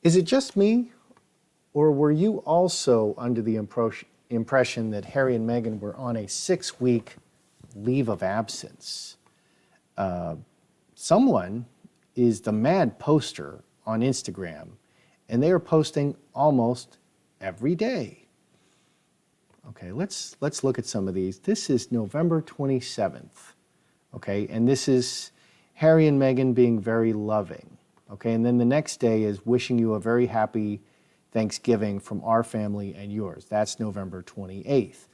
Is it just me, or were you also under the impression that Harry and Meghan were on a 6-week leave of absence? Someone is the mad poster on Instagram, and they are posting almost every day. Okay, let's look at some of these. This is November 27th, okay, and this is Harry and Meghan being very loving, okay, and then the next day is wishing you a very happy Thanksgiving from our family and yours. That's November 28th.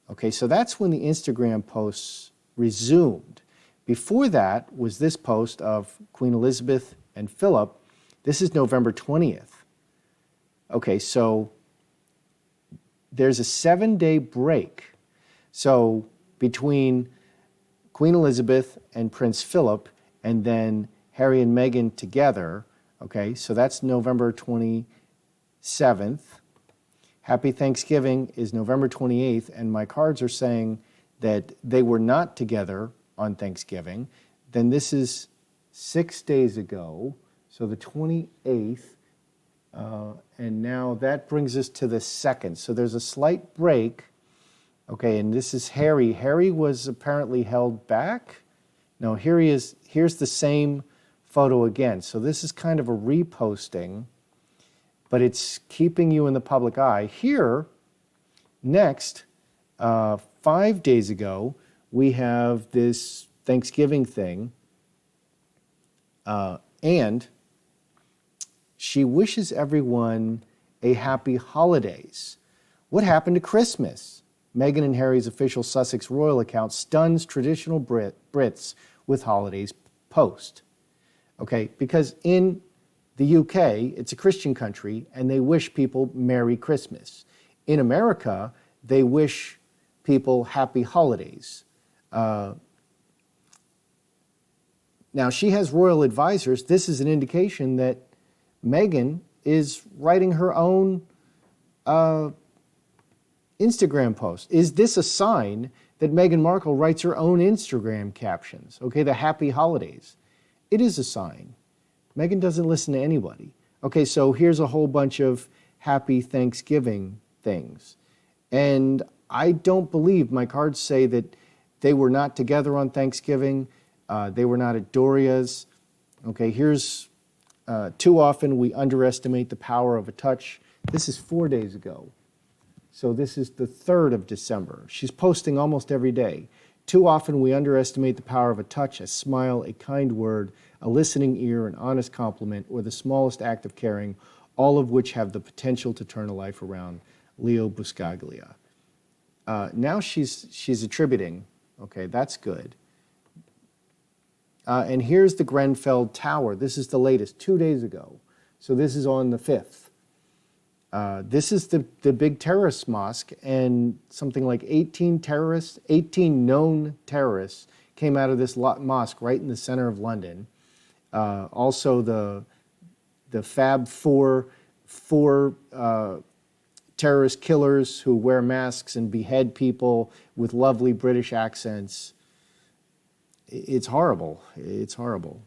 Okay, so that's when the Instagram posts resumed. Before that was this post of Queen Elizabeth and Philip. This is November 20th. Okay, so there's a 7-day break. So between Queen Elizabeth and Prince Philip and then Harry and Meghan together, okay, so that's November 27th. Happy Thanksgiving is November 28th, and my cards are saying that they were not together on Thanksgiving. Then this is 6 days ago, so the 28th, and now that brings us to the 2nd. So there's a slight break, okay, and this is Harry. Harry was apparently held back. No, here he is. Here's the same photo again. So this is kind of a reposting, but it's keeping you in the public eye. Here, next, 5 days ago, we have this Thanksgiving thing, and she wishes everyone a happy holidays. What happened to Christmas? Meghan and Harry's official Sussex royal account stuns traditional Brits with holidays post. Okay, because in the UK, it's a Christian country, and they wish people Merry Christmas. In America, they wish people happy holidays. Now, she has royal advisors. This is an indication that Meghan is writing her own Instagram post. Is this a sign that Meghan Markle writes her own Instagram captions? Okay, the happy holidays. It is a sign. Meghan doesn't listen to anybody. Okay, so here's a whole bunch of happy Thanksgiving things. And I don't believe, my cards say that they were not together on Thanksgiving. They were not at Doria's. Okay, here's too often we underestimate the power of a touch. This is 4 days ago. So this is the 3rd of December. She's posting almost every day. Too often we underestimate the power of a touch, a smile, a kind word, a listening ear, an honest compliment, or the smallest act of caring, all of which have the potential to turn a life around. Leo Buscaglia. Now she's attributing. Okay, that's good. And here's the Grenfell Tower. This is the latest, 2 days ago. So this is on the 5th. This is the big terrorist mosque, and something like 18 known terrorists came out of this mosque right in the center of London. Also the Fab Four terrorist killers who wear masks and behead people with lovely British accents. It's horrible. It's horrible.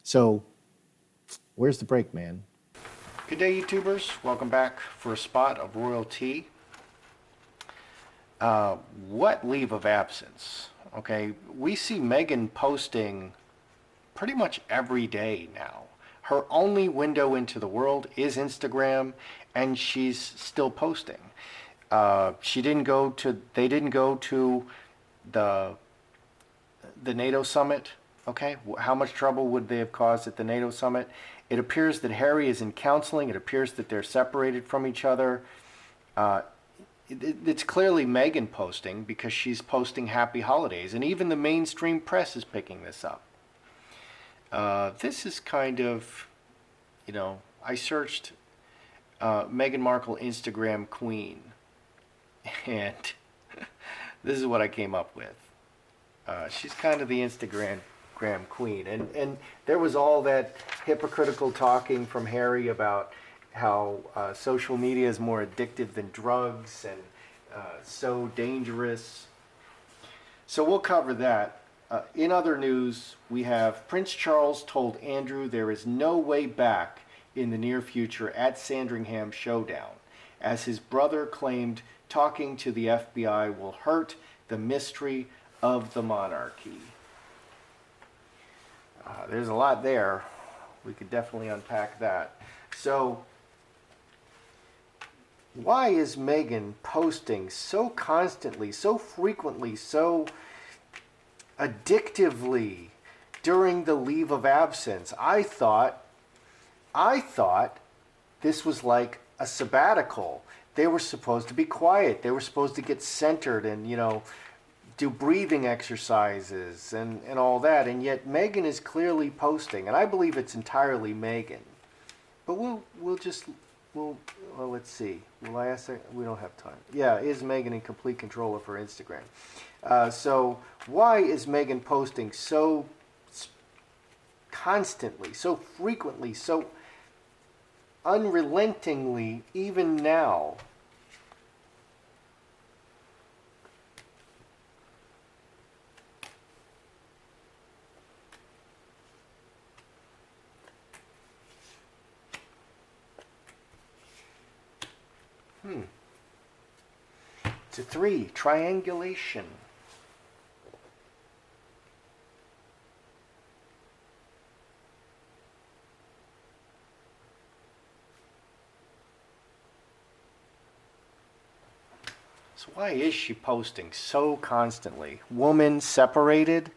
So, where's the break, man? Good day, YouTubers. Welcome back for a spot of royal tea. What leave of absence? Okay, we see Meghan posting pretty much every day now. Her only window into the world is Instagram, and she's still posting. They didn't go to the NATO summit. Okay, how much trouble would they have caused at the NATO summit? It appears that Harry is in counseling. It appears that they're separated from each other. It's clearly Meghan posting because she's posting happy holidays, and even the mainstream press is picking this up. This is kind of, I searched Meghan Markle Instagram queen, and this is what I came up with. She's kind of the Instagram queen, and there was all that hypocritical talking from Harry about how social media is more addictive than drugs and so dangerous. So we'll cover that. In other news, we have Prince Charles told Andrew there is no way back in the near future at Sandringham Showdown, as his brother claimed talking to the FBI will hurt the mystery of the monarchy. There's a lot there. We could definitely unpack that. So, why is Meghan posting so constantly, so frequently, so addictively during the leave of absence? I thought this was like a sabbatical. They were supposed to be quiet. They were supposed to get centered and, do breathing exercises and all that. And yet Meghan is clearly posting, and I believe it's entirely Meghan. But well, let's see. Will I ask her? We don't have time. Yeah, is Meghan in complete control of her Instagram? So why is Meghan posting so constantly, so frequently, so unrelentingly, even now? It's a 3, triangulation. So why is she posting so constantly? Woman separated.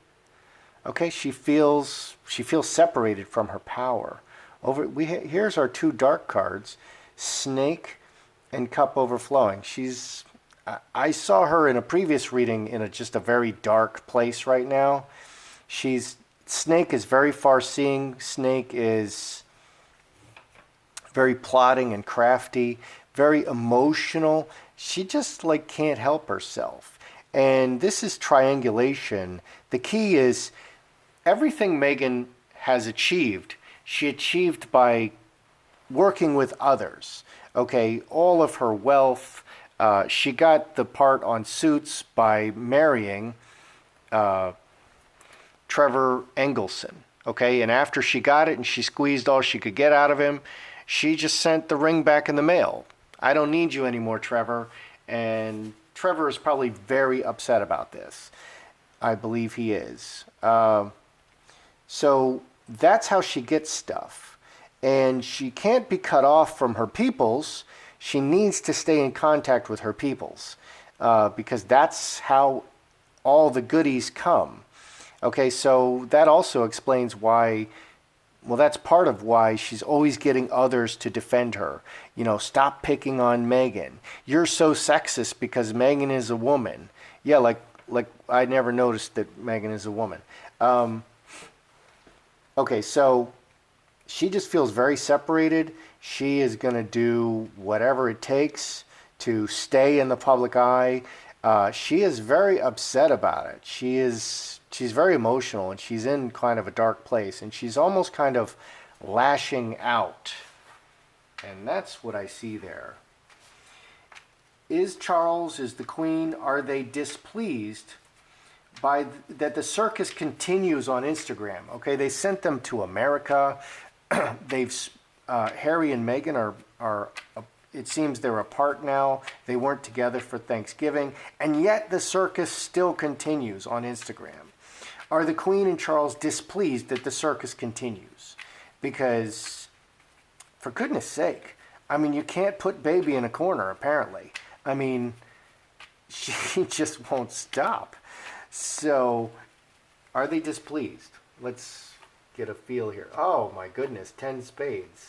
Okay, she feels separated from her power. Here's our 2 dark cards, Snake and Cup overflowing. I saw her in a previous reading in just a very dark place right now. Snake is very far-seeing. Snake is very plotting and crafty, very emotional. She just can't help herself. And this is triangulation. The key is everything Meghan has achieved, she achieved by working with others. Okay, all of her wealth. She got the part on Suits by marrying Trevor Engelson. Okay, and after she got it and she squeezed all she could get out of him, she just sent the ring back in the mail. I don't need you anymore, Trevor. And Trevor is probably very upset about this. I believe he is. So that's how she gets stuff. And she can't be cut off from her peoples. She needs to stay in contact with her peoples because that's how all the goodies come. Okay, so that also explains why, well, that's part of why she's always getting others to defend her. Stop picking on Meghan. You're so sexist because Meghan is a woman. Yeah, like I never noticed that Meghan is a woman. Okay, so she just feels very separated. She is going to do whatever it takes to stay in the public eye. She is very upset about it. She's very emotional and she's in kind of a dark place and she's almost kind of lashing out. And that's what I see there. Is Charles, is the Queen, are they displeased by that the circus continues on Instagram? Okay, they sent them to America. Harry and Meghan are it seems they're apart now. They weren't together for Thanksgiving, and yet the circus still continues on Instagram. Are the Queen and Charles displeased that the circus continues? Because, for goodness sake, you can't put baby in a corner, apparently. She just won't stop. So, are they displeased? Let's get a feel here. Oh my goodness, 10 spades.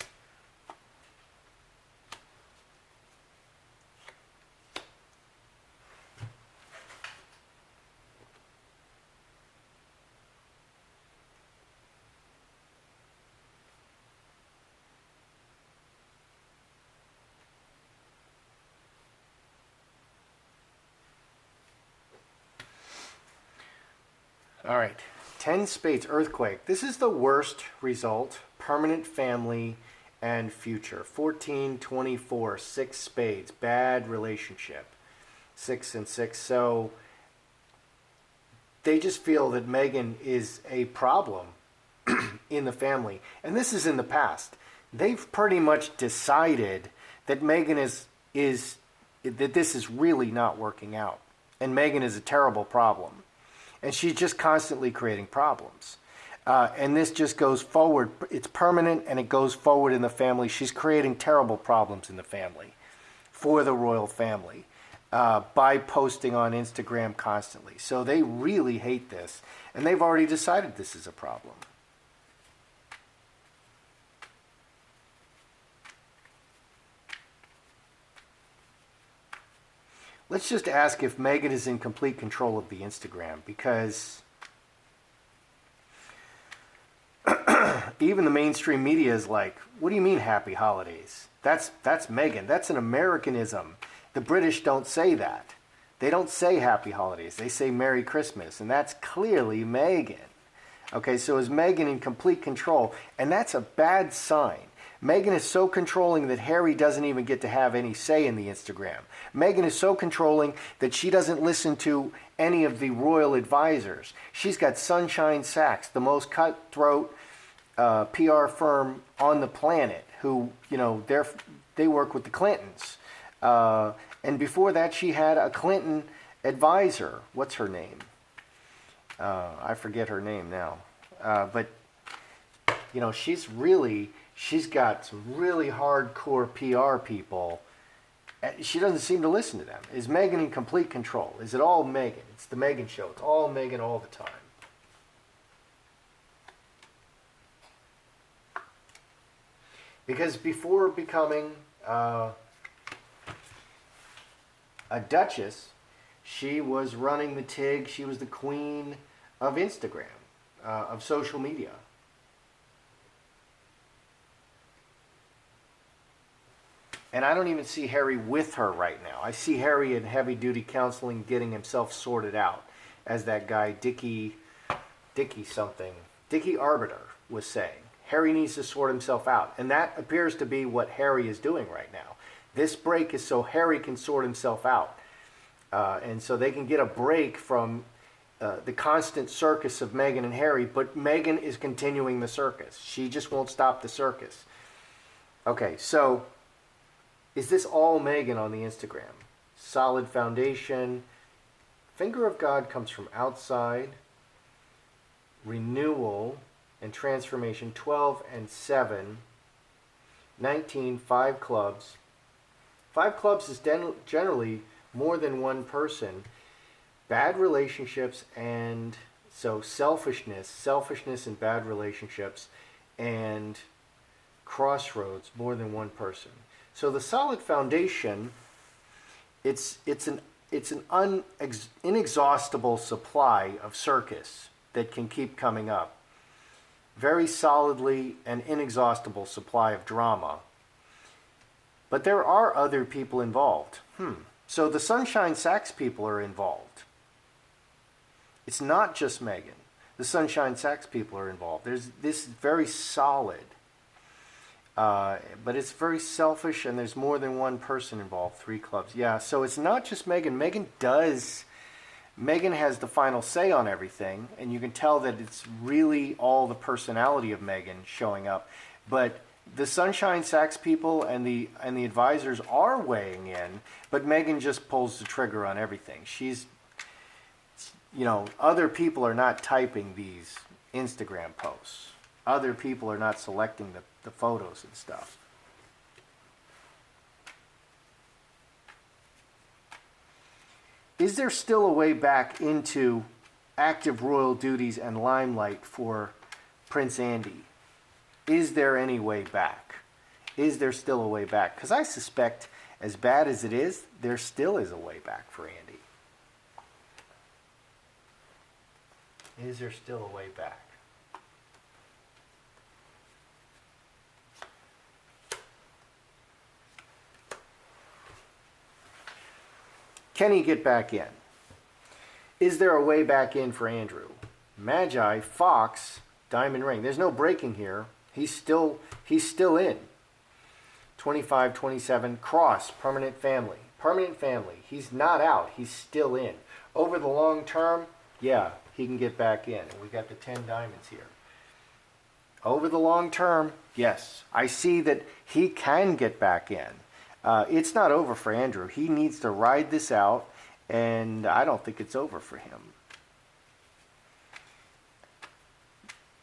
All right, 10 spades, earthquake. This is the worst result, permanent family and future. 14, 24, 6 spades, bad relationship. 6 and 6, so they just feel that Meghan is a problem in the family. And this is in the past. They've pretty much decided that Meghan is that this is really not working out. And Meghan is a terrible problem. And she's just constantly creating problems. And this just goes forward. It's permanent and it goes forward in the family. She's creating terrible problems in the family for the royal family by posting on Instagram constantly. So they really hate this. And they've already decided this is a problem. Let's just ask if Meghan is in complete control of the Instagram, because even the mainstream media is like, what do you mean happy holidays? That's Meghan. That's an Americanism. The British don't say that. They don't say happy holidays. They say Merry Christmas, and that's clearly Meghan. Okay, so is Meghan in complete control? And that's a bad sign. Meghan is so controlling that Harry doesn't even get to have any say in the Instagram. Meghan is so controlling that she doesn't listen to any of the royal advisors. She's got Sunshine Sachs, the most cutthroat PR firm on the planet, who, you know, they work with the Clintons. And before that, she had a Clinton advisor. What's her name? I forget her name now. But, you know, she's got some really hardcore PR people. She doesn't seem to listen to them. Is Meghan in complete control? Is it all Meghan? It's the Meghan show. It's all Meghan all the time. Because before becoming a duchess, she was running the TIG. She was the queen of Instagram, of social media. And I don't even see Harry with her right now. I see Harry in heavy-duty counseling, getting himself sorted out, as that guy Dickie Arbiter was saying. Harry needs to sort himself out. And that appears to be what Harry is doing right now. This break is so Harry can sort himself out. And so they can get a break from the constant circus of Meghan and Harry, but Meghan is continuing the circus. She just won't stop the circus. Okay, so is this all Meghan on the Instagram? Solid foundation. Finger of God comes from outside. Renewal and transformation, 12 and 7. 19, 5 clubs. 5 clubs is generally more than one person. Bad relationships, and so selfishness and bad relationships, and crossroads, more than one person. So the solid foundation, it's an inexhaustible supply of circus that can keep coming up. Very solidly an inexhaustible supply of drama. But there are other people involved. So the Sunshine Sachs people are involved. It's not just Meghan. The Sunshine Sachs people are involved. There's this very solid, but it's very selfish, and there's more than one person involved. 3 clubs. Yeah, so it's not just Meghan. Meghan has the final say on everything, and you can tell that it's really all the personality of Meghan showing up. But the Sunshine Sachs people and the advisors are weighing in, but Meghan just pulls the trigger on everything. She's, you know, other people are not typing these Instagram posts. Other people are not selecting the photos and stuff. Is there still a way back into active royal duties and limelight for Prince Andie? Is there any way back? Is there still a way back? Because I suspect, as bad as it is, there still is a way back for Andie. Is there still a way back? Can he get back in? Is there a way back in for Andrew? Magi, Fox, diamond ring. There's no breaking here. He's still in. 25, 27, cross, permanent family. Permanent family. He's not out. He's still in. Over the long term, yeah, he can get back in. And we got the 10 diamonds here. Over the long term, yes, I see that he can get back in. It's not over for Andrew. He needs to ride this out, and I don't think it's over for him.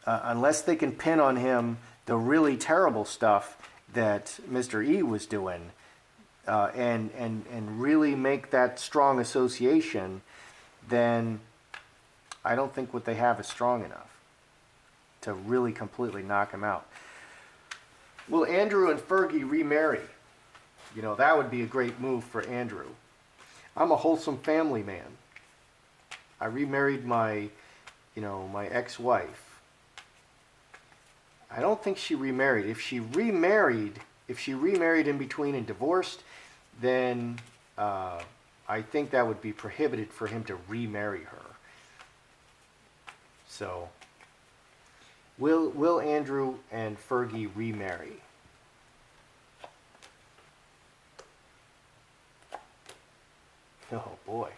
Unless they can pin on him the really terrible stuff that Mr. E was doing, and really make that strong association, then I don't think what they have is strong enough to really completely knock him out. Will Andrew and Fergie remarry? You know, that would be a great move for Andrew. I'm a wholesome family man. I remarried my ex-wife. I don't think she remarried. If she remarried in between and divorced, then I think that would be prohibited for him to remarry her. So, will Andrew and Fergie remarry? Oh boy.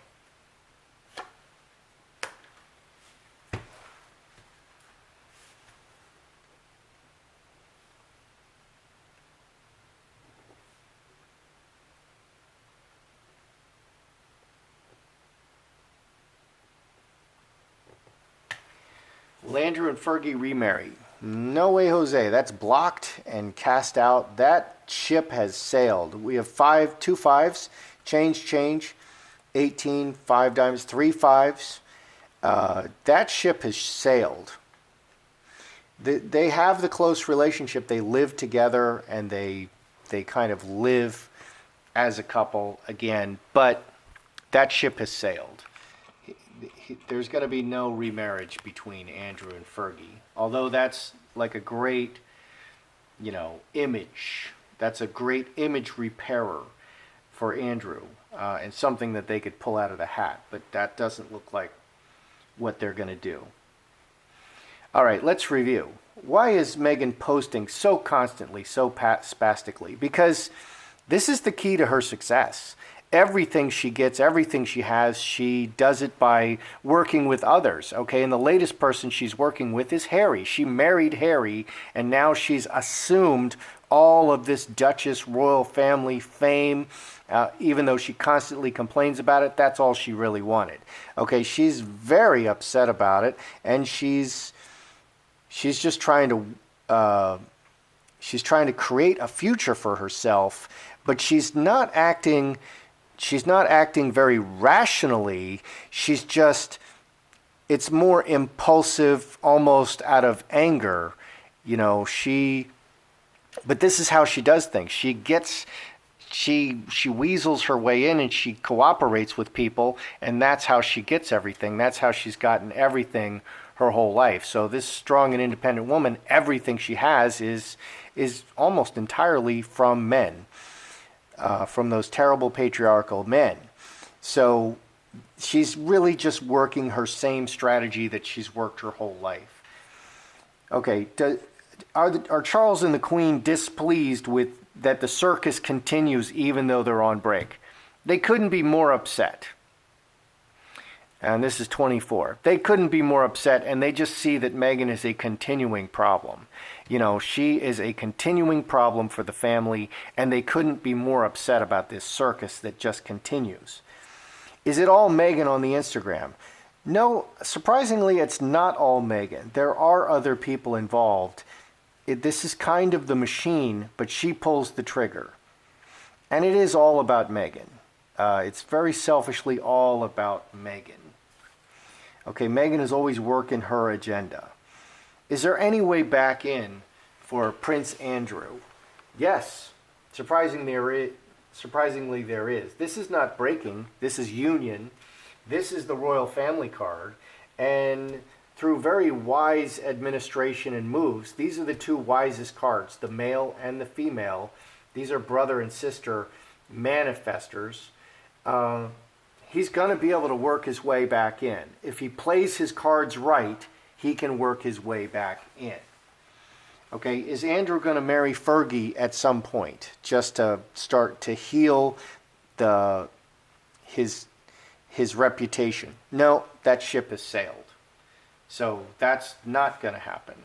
Will Andrew and Fergie remarry? No way, Jose. That's blocked and cast out. That ship has sailed. We have two fives, change, 18, 5 diamonds, 3 fives. That ship has sailed. They have the close relationship. They live together, and they kind of live as a couple again, but that ship has sailed. There's going to be no remarriage between Andrew and Fergie, although that's like a great, image. That's a great image repairer for Andrew, and something that they could pull out of the hat, but that doesn't look like what they're going to do. All right, let's review. Why is Meghan posting so constantly, so spastically? Because this is the key to her success. Everything she gets, everything she has, she does it by working with others, okay? And the latest person she's working with is Harry. She married Harry, and now she's assumed all of this Duchess royal family fame. Even though she constantly complains about it, that's all she really wanted. Okay, she's very upset about it, and she's just trying to create a future for herself, but she's not acting very rationally. It's more impulsive, almost out of anger. But this is how she does things. She weasels her way in, and she cooperates with people, and that's how she gets everything. That's how she's gotten everything her whole life. So this strong and independent woman, everything she has is almost entirely from men. From those terrible patriarchal men. So she's really just working her same strategy that she's worked her whole life. Okay, are Charles and the Queen displeased with that the circus continues even though they're on break? They couldn't be more upset. And this is 24. They couldn't be more upset, and they just see that Meghan is a continuing problem. She is a continuing problem for the family, and they couldn't be more upset about this circus that just continues. Is it all Meghan on the Instagram? No, surprisingly, it's not all Meghan. There are other people involved. This is kind of the machine, but she pulls the trigger. And it is all about Meghan. It's very selfishly all about Meghan. Okay, Meghan is always working her agenda. Is there any way back in for Prince Andrew? Yes, surprisingly there is. This is not breaking. This is union. This is the royal family card. And through very wise administration and moves, these are the two wisest cards, the male and the female. These are brother and sister manifestors. He's going to be able to work his way back in. If he plays his cards right, he can work his way back in. Okay, is Andrew going to marry Fergie at some point just to start to heal his reputation? No, that ship has sailed. So that's not going to happen.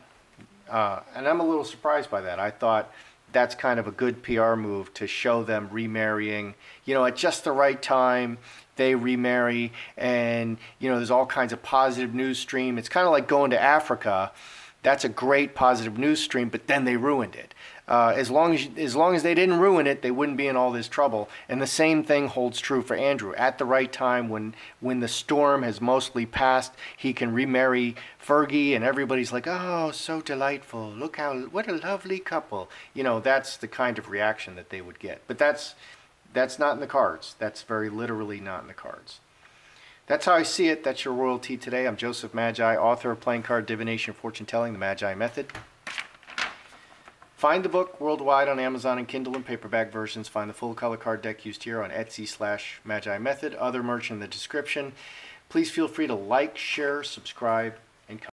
And I'm a little surprised by that. I thought that's kind of a good PR move to show them remarrying, at just the right time. They remarry, and there's all kinds of positive news stream. It's kind of like going to Africa. That's a great positive news stream, but then they ruined it. As long as they didn't ruin it, they wouldn't be in all this trouble. And the same thing holds true for Andrew. At the right time, when the storm has mostly passed, he can remarry Fergie, and everybody's like, "Oh, so delightful! Look what a lovely couple." That's the kind of reaction that they would get. But that's not in the cards. That's very literally not in the cards. That's how I see it. That's your royalty today. I'm Joseph Magi, author of Playing Card Divination, Fortune Telling, the Magi Method. Find the book worldwide on Amazon and Kindle and paperback versions. Find the full color card deck used here on Etsy/Magi Method. Other merch in the description. Please feel free to like, share, subscribe, and comment.